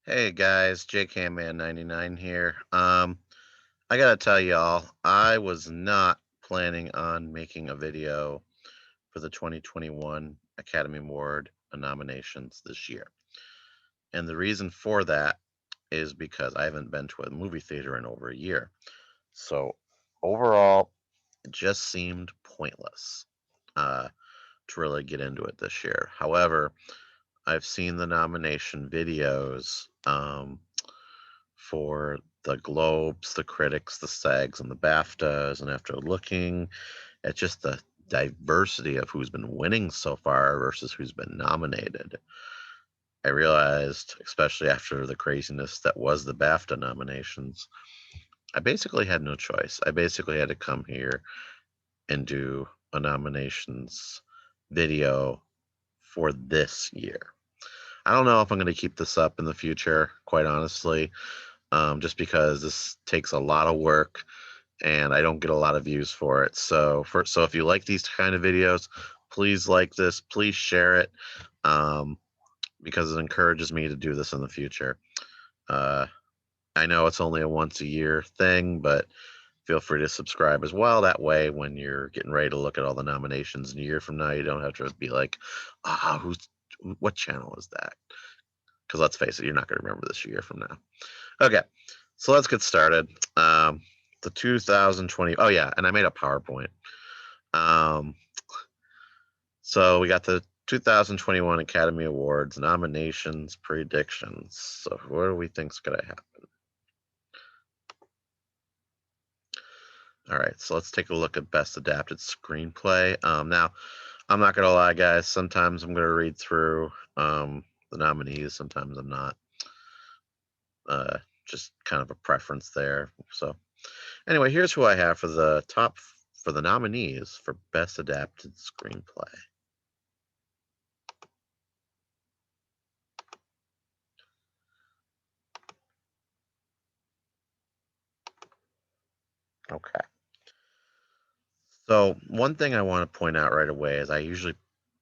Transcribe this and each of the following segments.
Hey guys, JKman99 here. I gotta tell y'all, I was not planning on making a video for the 2021 Academy Award nominations this year. And the reason for that is because I haven't been to a movie theater in over a year. So overall, it just seemed pointless to really get into it this year. However, I've seen the nomination videos for the Globes, the critics, the SAGs, and the BAFTAs. And after looking at just the diversity of who's been winning so far versus who's been nominated, I realized, especially after the craziness that was the BAFTA nominations, I basically had no choice. I basically had to come here and do a nominations video for this year. I don't know if I'm going to keep this up in the future, quite honestly, just because this takes a lot of work and I don't get a lot of views for it. So if you like these kind of videos, please like this, please share it, because it encourages me to do this in the future. Uh, I know it's only a once a year thing, but feel free to subscribe as well. That way, when you're getting ready to look at all the nominations in a year from now, you don't have to be like, what channel is that? Because let's face it, you're not going to remember this a year from now. Okay, so let's get started. The 2020. Oh yeah, and I made a PowerPoint. Um, so we got the 2021 Academy Awards nominations predictions. So what do we think's gonna happen? All right, so let's take a look at Best Adapted Screenplay. Now, I'm not gonna lie, guys. Sometimes I'm gonna read through the nominees. Sometimes I'm not. Just kind of a preference there. So anyway, here's who I have for the nominees for Best Adapted Screenplay. Okay. So one thing I want to point out right away is I usually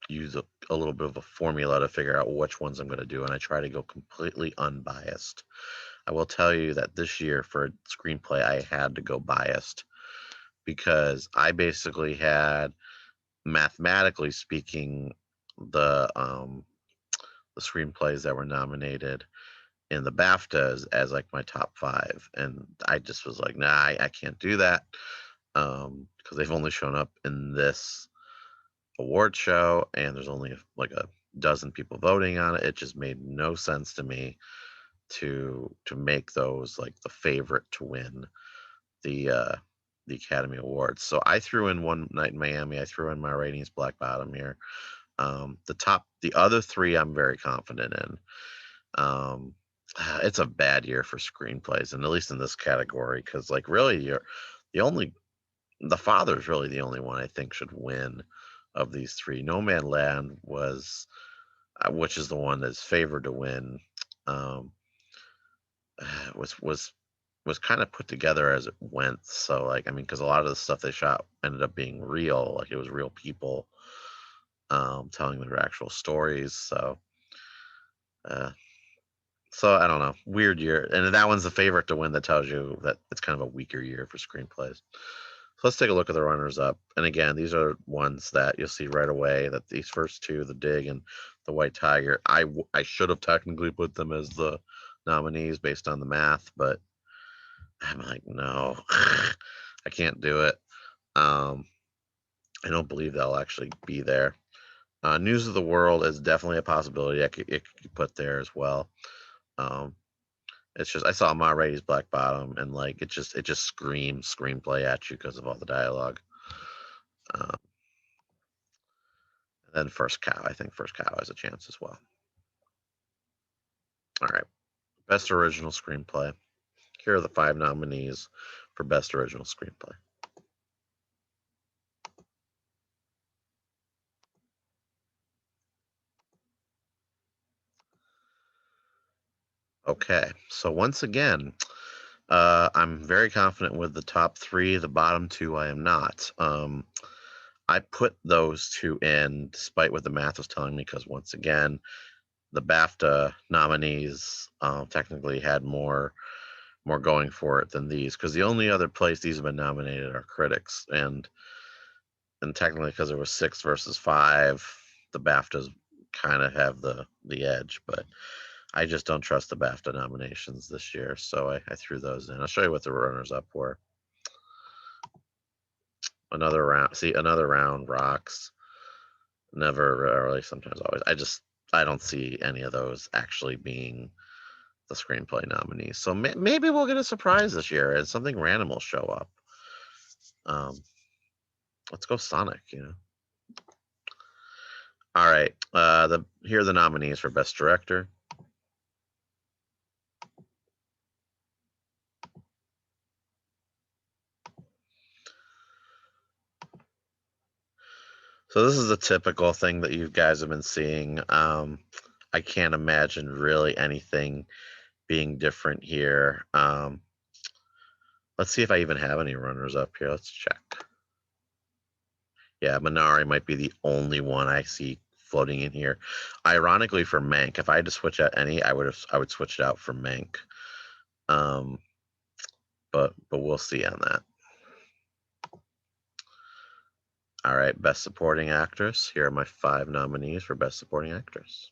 use a little bit of a formula to figure out which ones I'm going to do, and I try to go completely unbiased. I will tell you that this year for a screenplay, I had to go biased because I basically had, mathematically speaking, the screenplays that were nominated in the BAFTAs as like my top five, and I just was like, nah, I can't do that because they've only shown up in this award show, and there's only like a dozen people voting on it. It just made no sense to me to make those like the favorite to win the uh, the Academy Awards. So I threw in One Night in Miami. I threw in my Rainey's Black Bottom here. The other three, I'm very confident in. Um, it's a bad year for screenplays, and at least in this category, because like really, the only the father's really the only one I think should win of these three. Nomadland was, which is the one that's favored to win, um, was kind of put together as it went. So like, I mean, because a lot of the stuff they shot ended up being real, like it was real people telling their actual stories. Uh, so I don't know, weird year, and that one's the favorite to win. That tells you that it's kind of a weaker year for screenplays. So let's take a look at the runners up. And again, these are ones that you'll see right away that these first two, The Dig and The White Tiger, I should have technically put them as the nominees based on the math, but I'm like, no, I can't do it. Um, I don't believe they'll actually be there. News of the World is definitely a possibility. It could be put there as well. Um, it's just I saw Ma Rainey's Black Bottom, and like it just screams screenplay at you because of all the dialogue. Um, and then First Cow, I think First Cow has a chance as well. All right, Best Original Screenplay. Here are the five nominees for Best Original Screenplay. Okay, so once again, I'm very confident with the top three. The bottom two, I am not. I put those two in despite what the math was telling me because once again, the BAFTA nominees technically had more going for it than these, because the only other place these have been nominated are critics, and technically because there was 6 versus 5, the BAFTAs kind of have the edge, but I just don't trust the BAFTA nominations this year, so I threw those in. I'll show you what the runners up were. Another round. See, another round rocks. Never really, sometimes always. I don't see any of those actually being the screenplay nominees. So maybe we'll get a surprise this year and something random will show up. Let's go Sonic, All right. Here are the nominees for Best Director. So this is a typical thing that you guys have been seeing. I can't imagine really anything being different here. Let's see if I even have any runners up here. Let's check. Yeah, Minari might be the only one I see floating in here. Ironically, for Mank, if I had to switch out any, I would switch it out for Mank. But we'll see on that. All right, Best Supporting Actress. Here are my 5 nominees for Best Supporting Actress.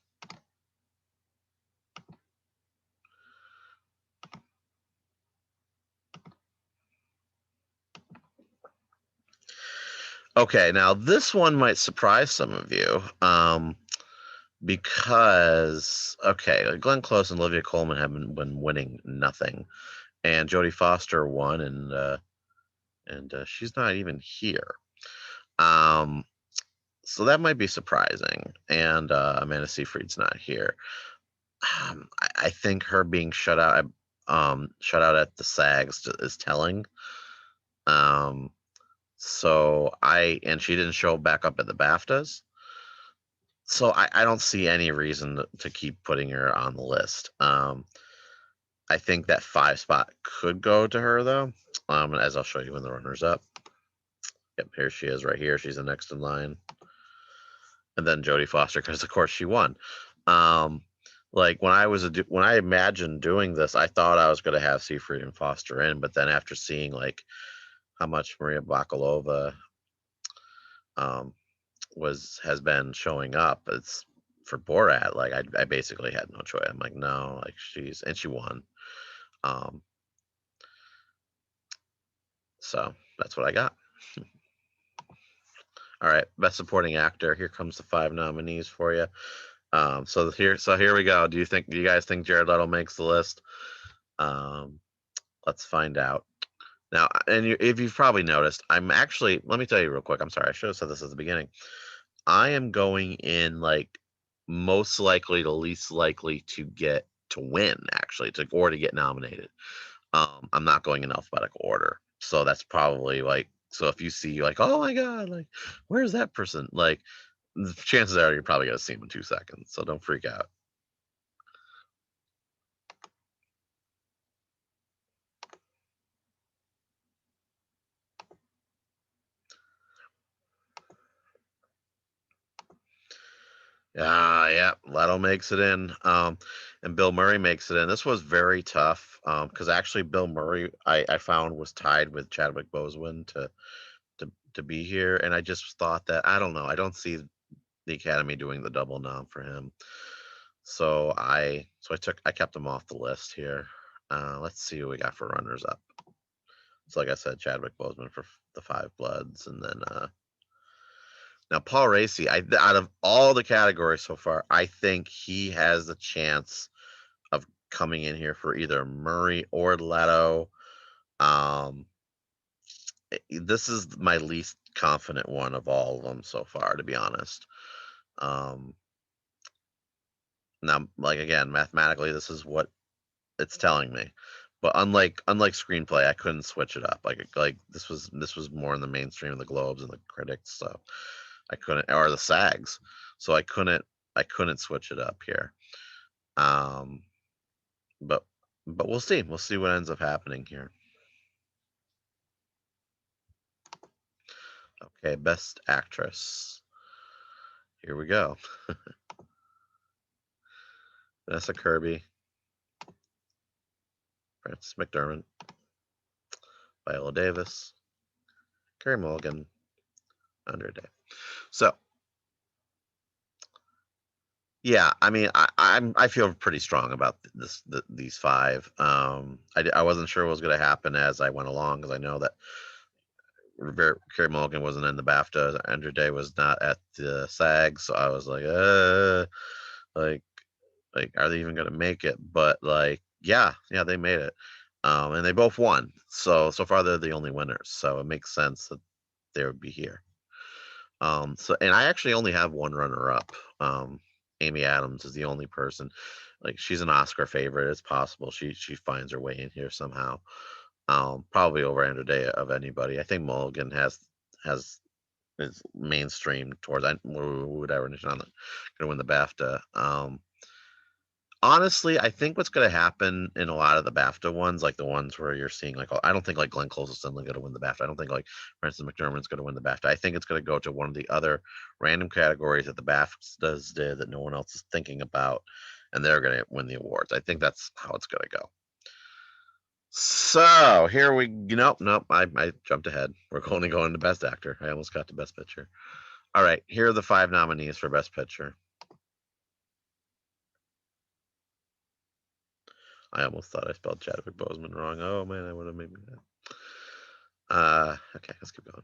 Okay, now this one might surprise some of you, because Glenn Close and Olivia Colman have been winning nothing, and Jodie Foster won, and she's not even here. So that might be surprising, and Amanda Seyfried's not here. I think her being shut out at the SAGs is telling. And she didn't show back up at the BAFTAs. So I don't see any reason to keep putting her on the list. I think that 5 spot could go to her though. As I'll show you in the runners up. Yep, here she is right here. She's the next in line. And then Jodie Foster, because of course she won. Like when I imagined doing this, I thought I was going to have Seyfried and Foster in, but then after seeing like how much Maria Bakalova has been showing up, it's for Borat. Like I basically had no choice. I'm like, no, like she won. So that's what I got. All right, Best Supporting Actor. Here comes the 5 nominees for you. So here we go. Do you guys think Jared Leto makes the list? Let's find out. Now, and if you've probably noticed, I'm actually, let me tell you real quick. I'm sorry, I should have said this at the beginning. I am going in like most likely to least likely to win, actually, or to get nominated. I'm not going in alphabetical order. So that's probably like, so if you see like, oh my God, like, where's that person? Like, the chances are you're probably going to see him in 2 seconds. So don't freak out. Yeah, Leto makes it in, and Bill Murray makes it in. This was very tough, because actually Bill Murray I found was tied with Chadwick Boseman to be here, and I just thought that I don't know, I don't see the Academy doing the double nom for him, so I kept him off the list here. Let's see what we got for runners up. So like I said, Chadwick Boseman for the Five Bloods, and then now, Paul Raci, out of all the categories so far, I think he has the chance of coming in here for either Murray or Leto. This is my least confident one of all of them so far, to be honest. Now, like again, mathematically, this is what it's telling me. But unlike screenplay, I couldn't switch it up. Like this was more in the mainstream of the Globes and the critics, so I couldn't, or the SAGs, so I couldn't switch it up here. But we'll see. We'll see what ends up happening here. Okay, Best Actress. Here we go. Vanessa Kirby, Frances McDormand, Viola Davis, Carey Mulligan, Andra. So yeah, I mean, I feel pretty strong about these five. I wasn't sure what was going to happen as I went along because I know that Carey Mulligan wasn't in the BAFTA. Andra Day was not at the SAG, so I was like, like, are they even going to make it? But like, yeah, they made it, and they both won. So far they're the only winners. So it makes sense that they would be here. So and I actually only have one runner up. Amy Adams is the only person. Like she's an Oscar favorite. It's possible she finds her way in here somehow. Probably over Andra Day of anybody. I think Mulligan has is mainstream towards whatever. She's not going to win the BAFTA. Honestly, I think what's going to happen in a lot of the BAFTA ones, like the ones where you're seeing, like, I don't think like Glenn Close is suddenly going to win the BAFTA. I don't think like Frances McDormand's going to win the BAFTA. I think it's going to go to one of the other random categories that the BAFTAs did that no one else is thinking about, and they're going to win the awards. I think that's how it's going to go. So here we, nope, I jumped ahead. We're only going to Best Actor. I almost got to Best Picture. All right, here are the 5 nominees for Best Picture. I almost thought I spelled Chadwick Boseman wrong. Oh man, that would have made me mad. Okay, let's keep going.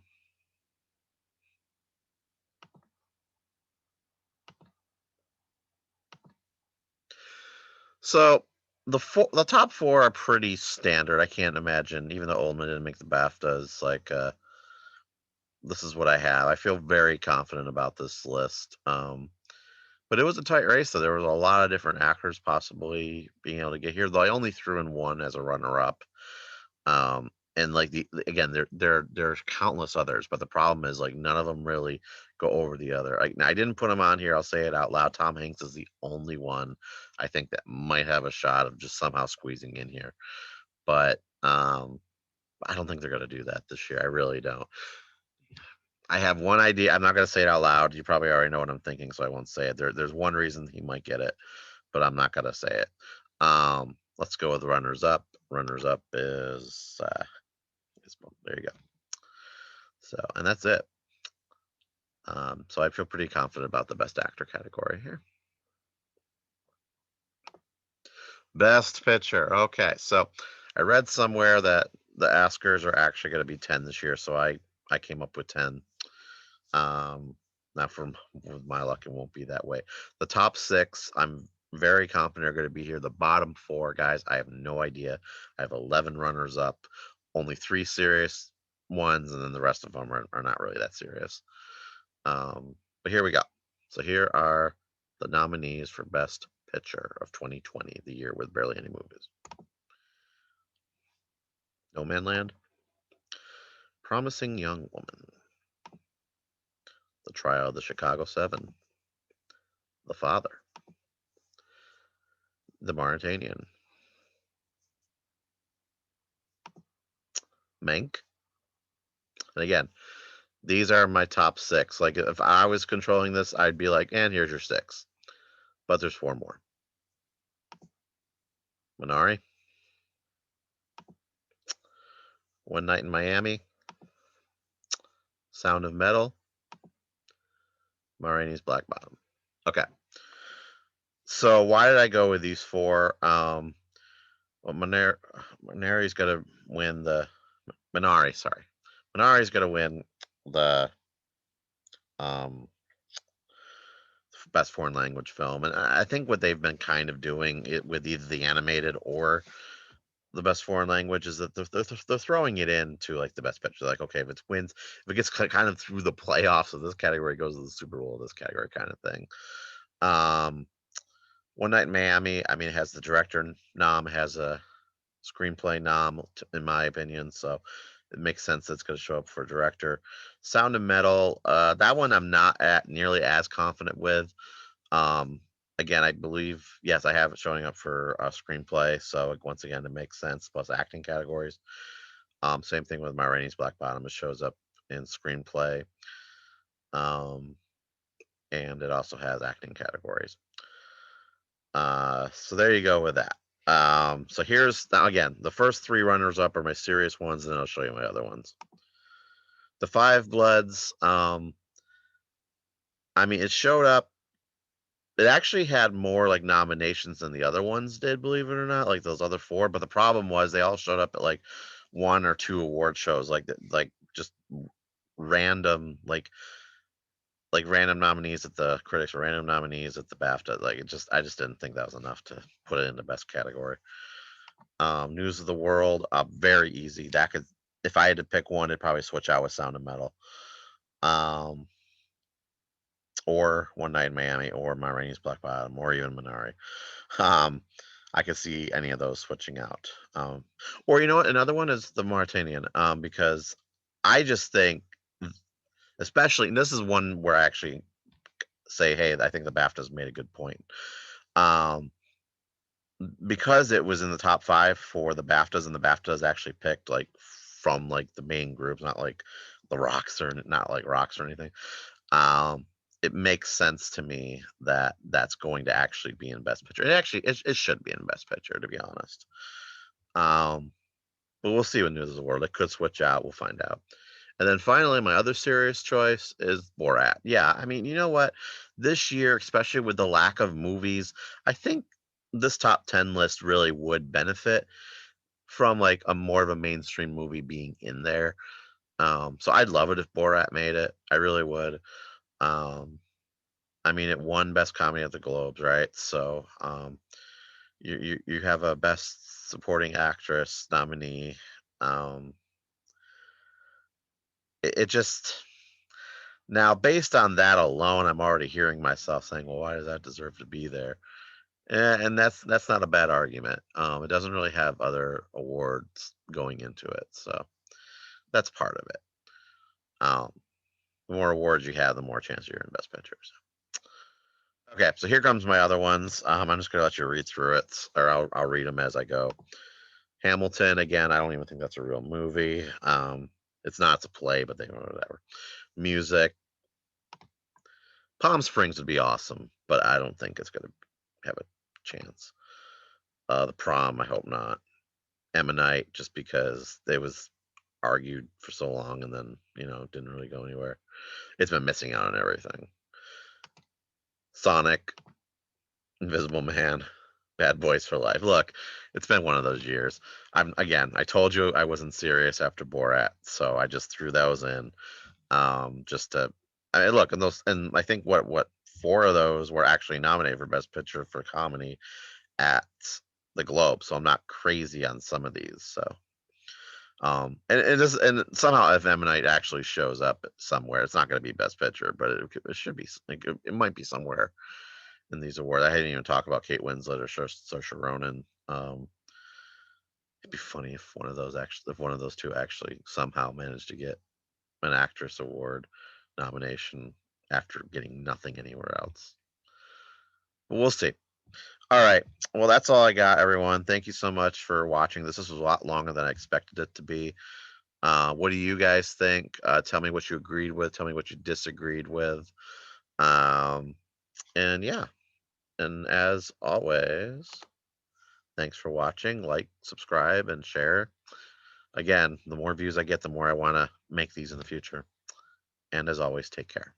So the top 4 are pretty standard. I can't imagine, even though Oldman didn't make the BAFTAs, like this is what I have. I feel very confident about this list. But it was a tight race, so there was a lot of different actors possibly being able to get here. Though I only threw in one as a runner-up. And like again, there's countless others, but the problem is like none of them really go over the other. I didn't put them on here. I'll say it out loud. Tom Hanks is the only one I think that might have a shot of just somehow squeezing in here, but I don't think they're gonna do that this year. I really don't. I have one idea. I'm not gonna say it out loud. You probably already know what I'm thinking, so I won't say it. There's one reason he might get it, but I'm not gonna say it. Let's go with runners up. Runners up is there you go. So, and that's it. So I feel pretty confident about the best actor category here. Best picture. Okay, so I read somewhere that the Oscars are actually going to be 10 this year, so I came up with 10. Now from with my luck, it won't be that way. The top 6, I'm very confident are going to be here. The bottom 4, guys, I have no idea. I have 11 runners up, only 3 serious ones, and then the rest of them are not really that serious. But here we go. So here are the nominees for Best Picture of 2020, the year with barely any movies. Nomadland, Promising Young Woman, The Trial of the Chicago 7, The Father, The Mauritanian, Mank. And again, these are my top 6. Like if I was controlling this, I'd be like, and here's your 6. But there's 4 more. Minari, One Night in Miami, Sound of Metal, Ma Rainey's Black Bottom. Okay. So why did I go with these 4? Well, Minari's got to win the Minari. Sorry, Minari's got to win the um, best foreign language film, and I think what they've been kind of doing it with either the animated or the best foreign language is that they're throwing it into like the best picture. Like, okay, if it wins, if it gets kind of through the playoffs of this category, goes to the Super Bowl, this category kind of thing. Um, One Night in Miami, I mean, it has the director nom, has a screenplay nom, in my opinion. So it makes sense that it's going to show up for director. Sound of Metal, that one I'm not nearly as confident with. Um, Again, I believe, yes, I have it showing up for a screenplay. So once again, it makes sense. Plus acting categories. Same thing with My Rainey's Black Bottom. It shows up in screenplay. And it also has acting categories. So there you go with that. So here's now again the first three runners up are my serious ones, and then I'll show you my other ones. The Five Bloods. I mean, it showed up. It actually had more like nominations than the other ones did, believe it or not, like those other four. But the problem was they all showed up at like one or two award shows, like just random like random nominees at the critics or random nominees at the BAFTA. Like I just didn't think that was enough to put it in the best category. News of the World, very easy. That could, if I had to pick one, it'd probably switch out with Sound of Metal, um, or One Night in Miami, or My Rainey's Black Bottom, or even Minari. Um, I could see any of those switching out. Or you know what? Another one is the Mauritanian, because I just think, especially, and this is one where I actually say, hey, I think the BAFTAs made a good point. Um, because it was in the top five for the BAFTAs, and the BAFTAs actually picked like from like the main groups, not like the rocks or not like rocks or anything. Um, it makes sense to me that that's going to actually be in Best Picture. It should be in Best Picture, to be honest. Um, but we'll see with News of the World. It could switch out. We'll find out. And then finally, my other serious choice is Borat. Yeah, I mean, you know what? This year, especially with the lack of movies, I think this top 10 list really would benefit from like a more of a mainstream movie being in there. So I'd love it if Borat made it. I really would. Um, I mean, it won Best Comedy at the Globes, right? So you have a Best Supporting Actress nominee. Um, it just now based on that alone, I'm already hearing myself saying, "Well, why does that deserve to be there?" And that's not a bad argument. It doesn't really have other awards going into it, so that's part of it. Um, the more awards you have, the more chance you're in Best Picture. Okay, so here comes my other ones. I'm just gonna let you read through it, or I'll read them as I go. Hamilton, again, I don't even think that's a real movie. It's not. It's a play, but they whatever. Music, Palm Springs would be awesome, but I don't think it's gonna have a chance. The Prom, I hope not. Ammonite, just because they was argued for so long and then didn't really go anywhere. It's been missing out on everything. Sonic, Invisible Man, Bad Boys for Life. Look, it's been one of those years. I told you I wasn't serious after Borat, so I just threw those in. Just to I mean, look, and I think what four of those were actually nominated for Best Picture for comedy at the Globe, so I'm not crazy on some of these. So and somehow if Ammonite actually shows up somewhere, it's not going to be Best Picture, but it should be. It might be somewhere in these awards. I didn't even talk about Kate Winslet or Saoirse Ronan. It'd be funny if one of those two actually somehow managed to get an actress award nomination after getting nothing anywhere else. But we'll see. All right. Well, that's all I got, everyone. Thank you so much for watching. This was a lot longer than I expected it to be. What do you guys think? Tell me what you agreed with. Tell me what you disagreed with. Um, and yeah. And as always, thanks for watching. Like, subscribe, and share. Again, the more views I get, the more I want to make these in the future. And as always, take care.